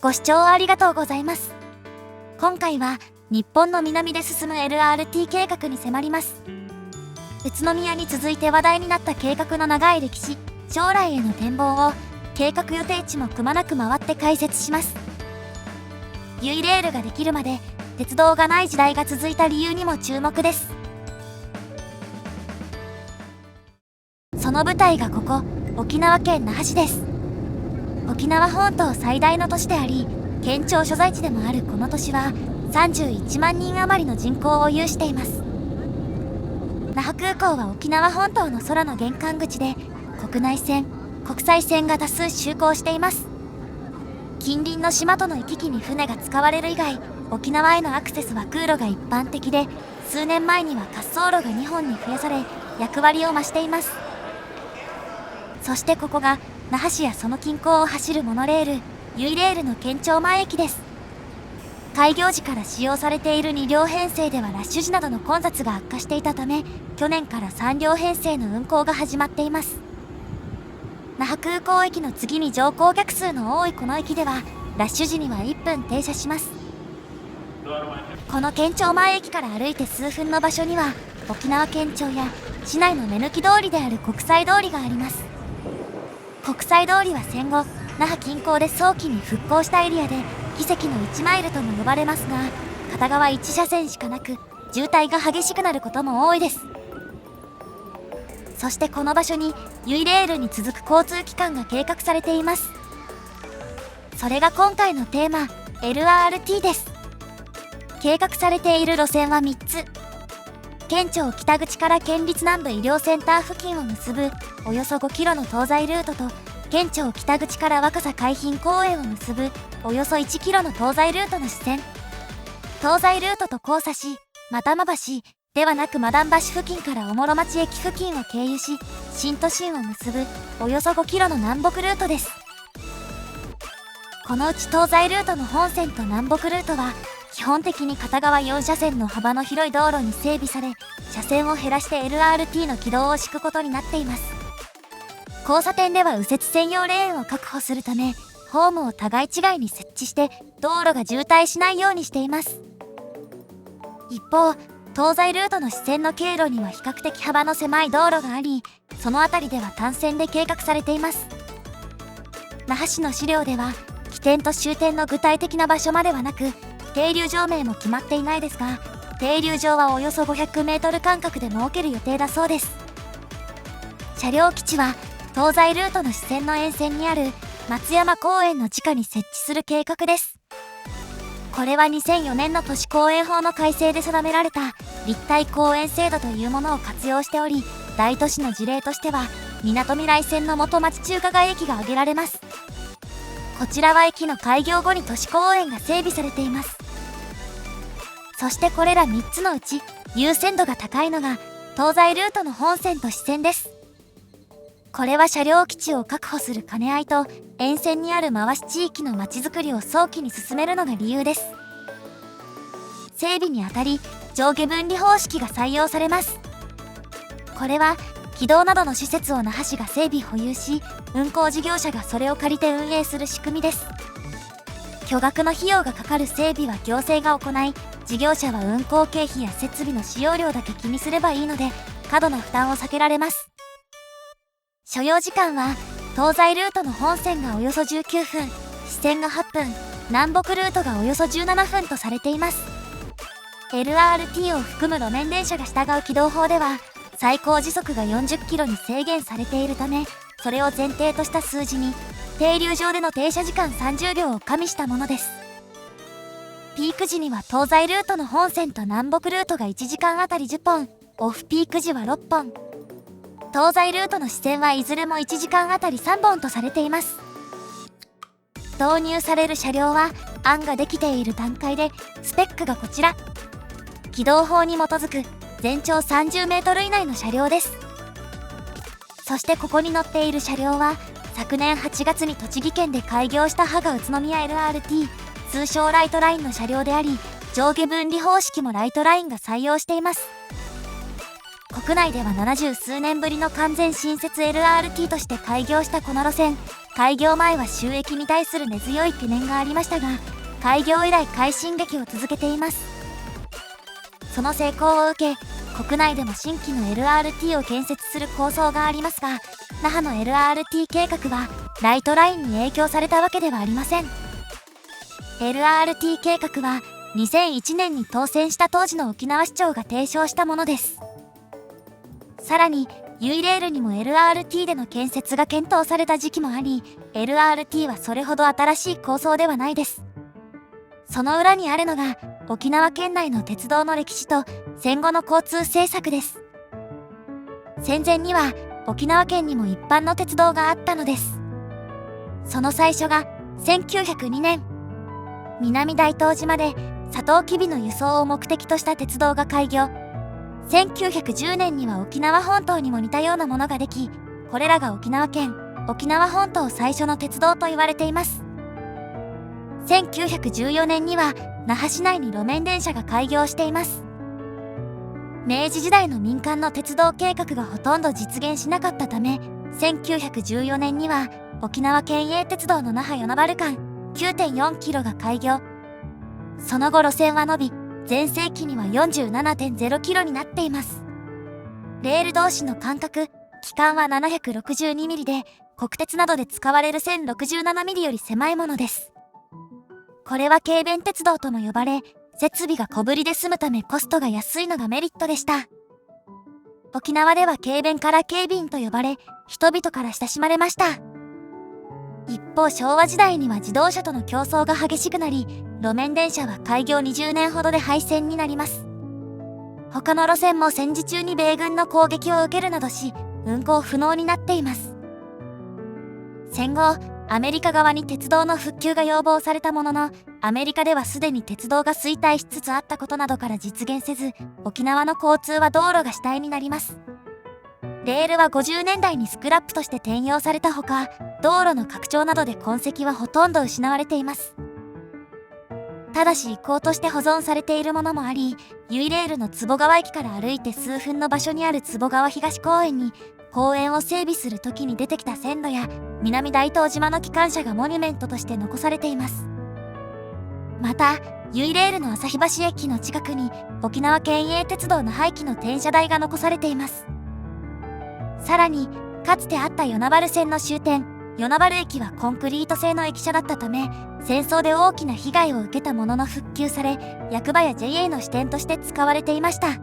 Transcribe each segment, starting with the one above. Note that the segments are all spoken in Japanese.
ご視聴ありがとうございます。今回は日本の南で進む LRT 計画に迫ります。宇都宮に続いて話題になった計画の長い歴史、将来への展望を計画予定地もくまなく回って解説します。ユイレールができるまで鉄道がない時代が続いた理由にも注目です。その舞台がここ、沖縄県那覇市です。沖縄本島最大の都市であり、県庁所在地でもあるこの都市は31万人余りの人口を有しています。那覇空港は沖縄本島の空の玄関口で、国内線、国際線が多数就航しています。近隣の島との行き来に船が使われる以外、沖縄へのアクセスは空路が一般的で、数年前には滑走路が2本に増やされ、役割を増しています。そしてここが那覇市やその近郊を走るモノレール、ユイレールの県庁前駅です。開業時から使用されている2両編成ではラッシュ時などの混雑が悪化していたため、去年から3両編成の運行が始まっています。那覇空港駅の次に乗降客数の多いこの駅では、ラッシュ時には1分停車します。この県庁前駅から歩いて数分の場所には、沖縄県庁や市内の目抜き通りである国際通りがあります。国際通りは戦後、那覇近郊で早期に復興したエリアで、奇跡の1マイルとも呼ばれますが、片側1車線しかなく、渋滞が激しくなることも多いです。そしてこの場所に、ユイレールに続く交通機関が計画されています。それが今回のテーマ、LRT です。計画されている路線は3つ。県庁北口から県立南部医療センター付近を結ぶおよそ5キロの東西ルートと、県庁北口から若狭海浜公園を結ぶおよそ1キロの東西ルートの支線。東西ルートと交差し、又間橋ではなくマダン橋付近からおもろ町駅付近を経由し、新都心を結ぶおよそ5キロの南北ルートです。このうち東西ルートの本線と南北ルートは、基本的に片側4車線の幅の広い道路に整備され、車線を減らして LRT の軌道を敷くことになっています。交差点では右折専用レーンを確保するため、ホームを互い違いに設置して道路が渋滞しないようにしています。一方、東西ルートの支線の経路には比較的幅の狭い道路があり、その辺りでは単線で計画されています。那覇市の資料では、起点と終点の具体的な場所まではなく、停留場名も決まっていないですが、停留場はおよそ500メートル間隔で設ける予定だそうです。車両基地は東西ルートの支線の沿線にある松山公園の地下に設置する計画です。これは2004年の都市公園法の改正で定められた立体公園制度というものを活用しており、大都市の事例としてはみなとみらい線の元町中華街駅が挙げられます。こちらは駅の開業後に都市公園が整備されています。そしてこれら3つのうち優先度が高いのが東西ルートの本線と支線です。これは車両基地を確保する兼ね合いと沿線にある回し地域のまちづくりを早期に進めるのが理由です。整備にあたり上下分離方式が採用されます。これは軌道などの施設を那覇市が整備保有し、運行事業者がそれを借りて運営する仕組みです。巨額の費用がかかる整備は行政が行い、事業者は運行経費や設備の使用料だけ気にすればいいので、過度な負担を避けられます。所要時間は東西ルートの本線がおよそ19分、支線が8分、南北ルートがおよそ17分とされています。LRT を含む路面電車が従う軌道法では、最高時速が40キロに制限されているため、それを前提とした数字に、停留場での停車時間30秒を加味したものです。ピーク時には東西ルートの本線と南北ルートが1時間あたり10本、オフピーク時は6本。東西ルートの支線はいずれも1時間あたり3本とされています。導入される車両は案ができている段階で、スペックがこちら。軌道法に基づく全長30メートル以内の車両です。そしてここに乗っている車両は、昨年8月に栃木県で開業した芳賀宇都宮 LRT、通称ライトラインの車両であり、上下分離方式もライトラインが採用しています。国内では70数年ぶりの完全新設 LRT として開業したこの路線、開業前は収益に対する根強い懸念がありましたが、開業以来快進撃を続けています。その成功を受け、国内でも新規の LRT を建設する構想がありますが、那覇の LRT 計画はライトラインに影響されたわけではありません。LRT 計画は2001年に当選した当時の沖縄市長が提唱したものです。さらに、ユイレールにも LRT での建設が検討された時期もあり、LRT はそれほど新しい構想ではないです。その裏にあるのが、沖縄県内の鉄道の歴史と戦後の交通政策です。戦前には沖縄県にも一般の鉄道があったのです。その最初が1902年、南大東島でサトウキビの輸送を目的とした鉄道が開業。1910年には沖縄本島にも似たようなものができ、これらが沖縄県、沖縄本島最初の鉄道と言われています。1914年には那覇市内に路面電車が開業しています。明治時代の民間の鉄道計画がほとんど実現しなかったため、1914年には沖縄県営鉄道の那覇与那原間 9.4 キロが開業。その後路線は伸び、全盛期には 47.0 キロになっています。レール同士の間隔、期間は762ミリで、国鉄などで使われる1067ミリより狭いものです。これは軽便鉄道とも呼ばれ、設備が小ぶりで済むためコストが安いのがメリットでした。沖縄では軽便から軽便と呼ばれ、人々から親しまれました。一方、昭和時代には自動車との競争が激しくなり、路面電車は開業20年ほどで廃線になります。他の路線も戦時中に米軍の攻撃を受けるなどし、運行不能になっています。戦後、アメリカ側に鉄道の復旧が要望されたものの、アメリカではすでに鉄道が衰退しつつあったことなどから実現せず、沖縄の交通は道路が主体になります。レールは50年代にスクラップとして転用されたほか、道路の拡張などで痕跡はほとんど失われています。ただし遺構として保存されているものもあり、ユイレールの坪川駅から歩いて数分の場所にある坪川東公園に、公園を整備する時に出てきた線路や南大東島の機関車がモニュメントとして残されています。また、ユイレールの旭橋駅の近くに沖縄県営鉄道の廃棄の転車台が残されています。さらに、かつてあった与那原線の終点、与那原駅はコンクリート製の駅舎だったため、戦争で大きな被害を受けたものの復旧され、役場や JA の支店として使われていました。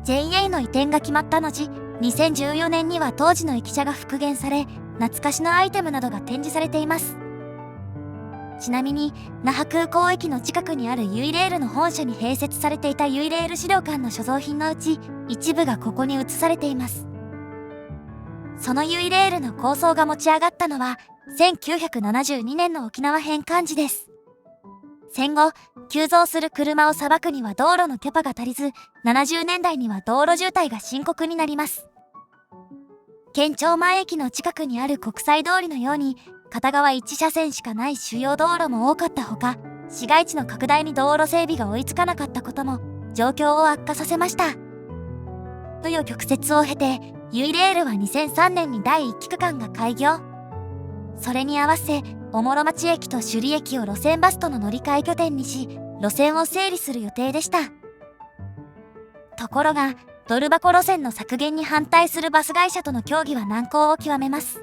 JA の移転が決まった後、2014年には当時の駅舎が復元され、懐かしのアイテムなどが展示されています。ちなみに、那覇空港駅の近くにあるユイレールの本社に併設されていたユイレール資料館の所蔵品のうち、一部がここに移されています。そのユイレールの構想が持ち上がったのは、1972年の沖縄返還時です。戦後、急増する車をさばくには道路のキャパが足りず、70年代には道路渋滞が深刻になります。県庁前駅の近くにある国際通りのように、片側1車線しかない主要道路も多かったほか、市街地の拡大に道路整備が追いつかなかったことも、状況を悪化させました。紆余曲折を経て、ユイレールは2003年に第1期区間が開業。それに合わせ、おもろ町駅と首里駅を路線バスとの乗り換え拠点にし、路線を整理する予定でした。ところが、ドル箱路線の削減に反対するバス会社との協議は難航を極めます。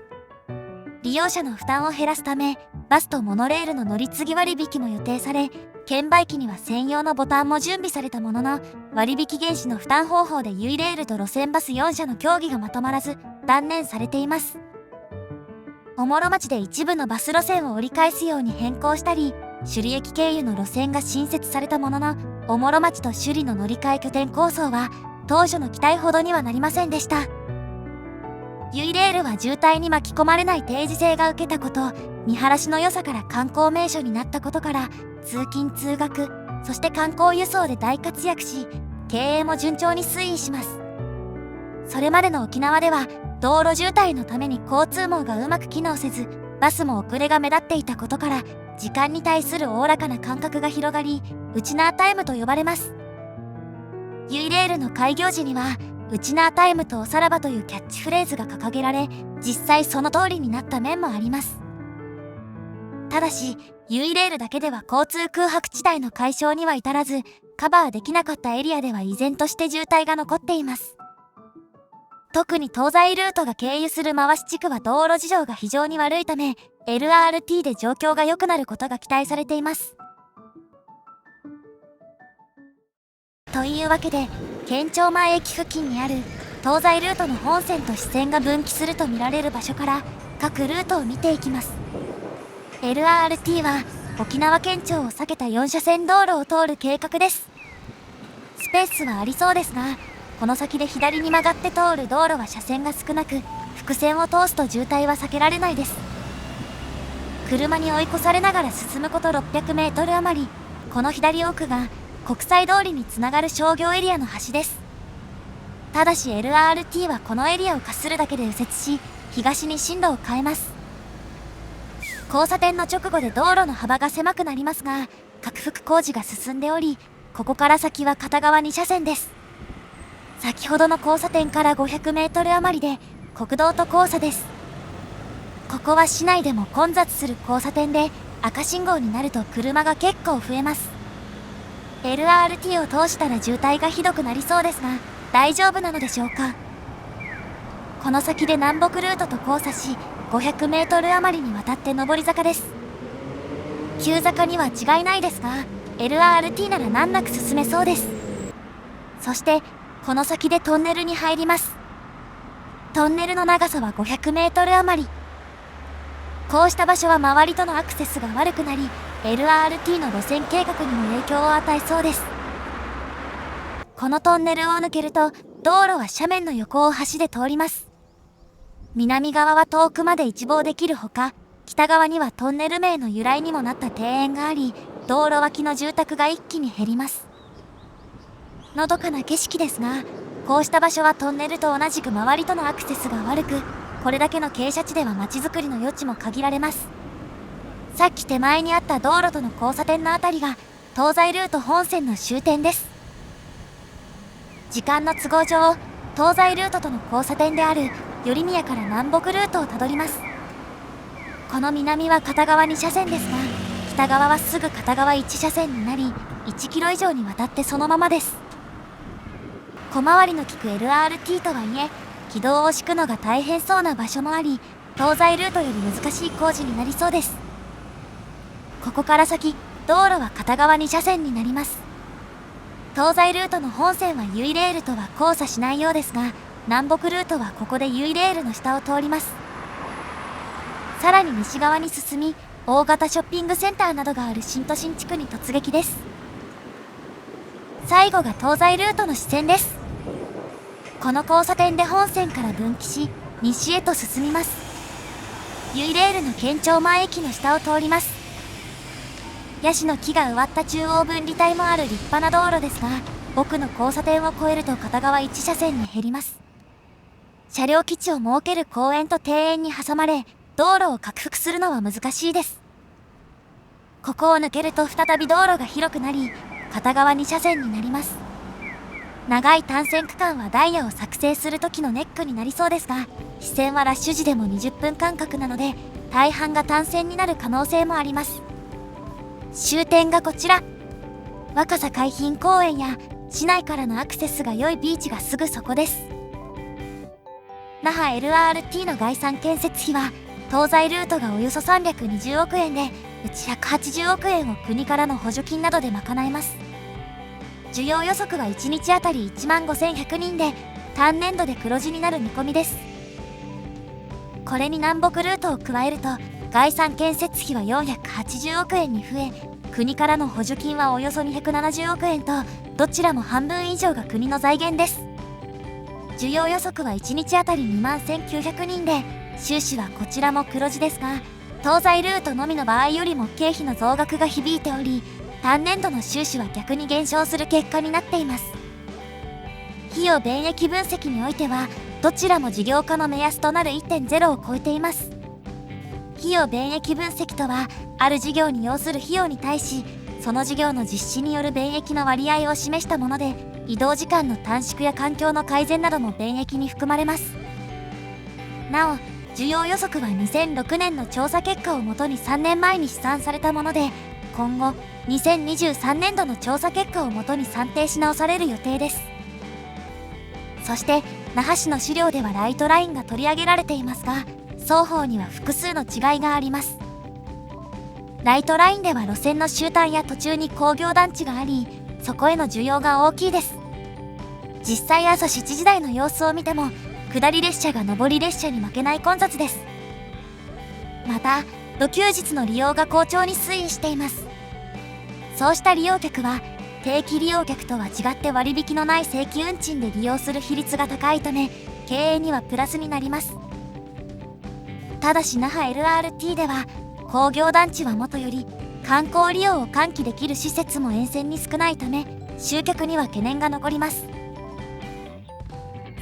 利用者の負担を減らすため、バスとモノレールの乗り継ぎ割引も予定され、券売機には専用のボタンも準備されたものの、割引原資の負担方法でユイレールと路線バス4社の協議がまとまらず、断念されています。おもろ町で一部のバス路線を折り返すように変更したり、首里駅経由の路線が新設されたものの、おもろ町と首里の乗り換え拠点構想は、当初の期待ほどにはなりませんでした。ユイレールは渋滞に巻き込まれない定時制が受けたこと、見晴らしの良さから観光名所になったことから、通勤通学、そして観光輸送で大活躍し、経営も順調に推移します。それまでの沖縄では、道路渋滞のために交通網がうまく機能せず、バスも遅れが目立っていたことから、時間に対するおおらかな感覚が広がり、ウチナータイムと呼ばれます。ユイレールの開業時には、ウチナータイムとおさらばというキャッチフレーズが掲げられ、実際その通りになった面もあります。ただし、ユイレールだけでは交通空白地帯の解消には至らず、カバーできなかったエリアでは依然として渋滞が残っています。特に東西ルートが経由する回し地区は道路事情が非常に悪いため、LRT で状況が良くなることが期待されています。というわけで、県庁前駅付近にある東西ルートの本線と支線が分岐するとみられる場所から各ルートを見ていきます。LRT は沖縄県庁を避けた4車線道路を通る計画です。スペースはありそうですが、この先で左に曲がって通る道路は車線が少なく、複線を通すと渋滞は避けられないです。車に追い越されながら進むこと600メートル余り、この左奥が国際通りにつながる商業エリアの端です。ただし LRT はこのエリアをかするだけで右折し、東に進路を変えます。交差点の直後で道路の幅が狭くなりますが、拡幅工事が進んでおり、ここから先は片側2車線です。先ほどの交差点から500メートル余りで国道と交差です。ここは市内でも混雑する交差点で、赤信号になると車が結構増えます。LRT を通したら渋滞がひどくなりそうですが、大丈夫なのでしょうか。この先で南北ルートと交差し、500メートル余りにわたって上り坂です。急坂には違いないですが、LRT なら難なく進めそうです。そしてこの先でトンネルに入ります。トンネルの長さは500メートル余り。こうした場所は周りとのアクセスが悪くなり、LRT の路線計画にも影響を与えそうです。このトンネルを抜けると、道路は斜面の横を橋で通ります。南側は遠くまで一望できるほか、北側にはトンネル名の由来にもなった庭園があり、道路脇の住宅が一気に減ります。のどかな景色ですが、こうした場所はトンネルと同じく周りとのアクセスが悪く、これだけの傾斜地では街づくりの余地も限られます。さっき手前にあった道路との交差点のあたりが東西ルート本線の終点です。時間の都合上、東西ルートとの交差点である寄宮から南北ルートをたどります。この南は片側2車線ですが、北側はすぐ片側1車線になり、1キロ以上にわたってそのままです。小回りの利く LRT とはいえ、軌道を敷くのが大変そうな場所もあり、東西ルートより難しい工事になりそうです。ここから先、道路は片側2車線になります。東西ルートの本線はユイレールとは交差しないようですが、南北ルートはここでユイレールの下を通ります。さらに西側に進み、大型ショッピングセンターなどがある新都心地区に突撃です。最後が東西ルートの支線です。この交差点で本線から分岐し、西へと進みます。ユイレールの県庁前駅の下を通ります。ヤシの木が植わった中央分離帯もある立派な道路ですが、奥の交差点を越えると片側1車線に減ります。車両基地を設ける公園と庭園に挟まれ、道路を拡幅するのは難しいです。ここを抜けると再び道路が広くなり、片側2車線になります。長い単線区間はダイヤを作成する時のネックになりそうですが、支線はラッシュ時でも20分間隔なので、大半が単線になる可能性もあります。終点がこちら。若狭海浜公園や市内からのアクセスが良いビーチがすぐそこです。那覇 LRT の概算建設費は、東西ルートがおよそ320億円で、うち180億円を国からの補助金などで賄います。需要予測は1日あたり15,100人で、単年度で黒字になる見込みです。これに南北ルートを加えると、概算建設費は480億円に増え、国からの補助金はおよそ270億円と、どちらも半分以上が国の財源です。需要予測は1日あたり21,900人で、収支はこちらも黒字ですが、東西ルートのみの場合よりも経費の増額が響いており、単年度の収支は逆に減少する結果になっています。費用便益分析においては、どちらも事業化の目安となる 1.0 を超えています。費用便益分析とは、ある事業に要する費用に対し、その事業の実施による便益の割合を示したもので、移動時間の短縮や環境の改善なども便益に含まれます。なお、需要予測は2006年の調査結果をもとに3年前に試算されたもので、今後2023年度の調査結果をもとに算定し直される予定です。そして那覇市の資料ではライトラインが取り上げられていますが、双方には複数の違いがあります。ライトラインでは路線の終端や途中に工業団地があり、そこへの需要が大きいです。実際朝7時台の様子を見ても、下り列車が上り列車に負けない混雑です。また土休日の利用が好調に推移しています。そうした利用客は定期利用客とは違って割引のない正規運賃で利用する比率が高いため、経営にはプラスになります。ただし那覇 LRT では工業団地はもとより観光利用を喚起できる施設も沿線に少ないため、集客には懸念が残ります。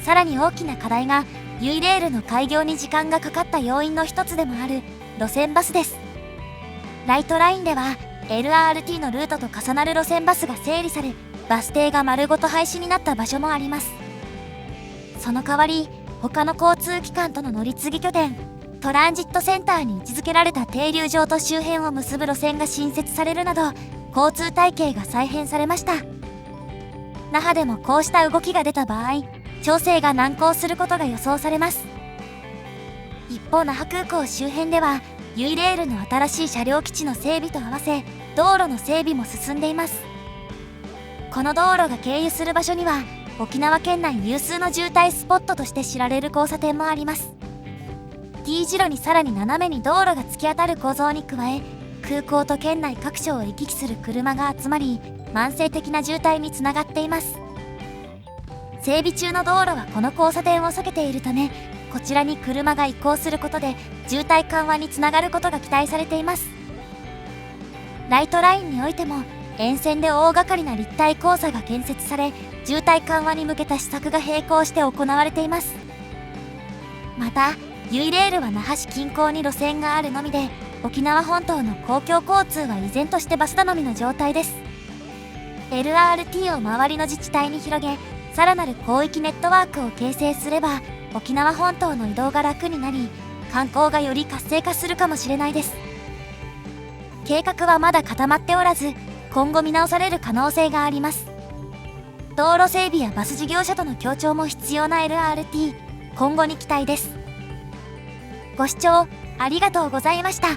さらに大きな課題がユイレールの開業に時間がかかった要因の一つでもある路線バスです。ライトラインでは LRT のルートと重なる路線バスが整理され、バス停が丸ごと廃止になった場所もあります。その代わり他の交通機関との乗り継ぎ拠点、トランジットセンターに位置づけられた停留場と周辺を結ぶ路線が新設されるなど、交通体系が再編されました。那覇でもこうした動きが出た場合、調整が難航することが予想されます。一方、那覇空港周辺ではユイレールの新しい車両基地の整備と合わせ、道路の整備も進んでいます。この道路が経由する場所には沖縄県内有数の渋滞スポットとして知られる交差点もあります。 T 字路にさらに斜めに道路が突き当たる構造に加え、空港と県内各所を行き来する車が集まり、慢性的な渋滞につながっています。整備中の道路はこの交差点を避けているため、こちらに車が移行することで渋滞緩和につながることが期待されています。ライトラインにおいても沿線で大掛かりな立体交差が建設され、渋滞緩和に向けた施策が並行して行われています。またユイレールは那覇市近郊に路線があるのみで、沖縄本島の公共交通は依然としてバス頼みの状態です。 LRT を周りの自治体に広げ、さらなる広域ネットワークを形成すれば沖縄本島の移動が楽になり、観光がより活性化するかもしれないです。計画はまだ固まっておらず、今後見直される可能性があります。道路整備やバス事業者との協調も必要な LRT、今後に期待です。ご視聴ありがとうございました。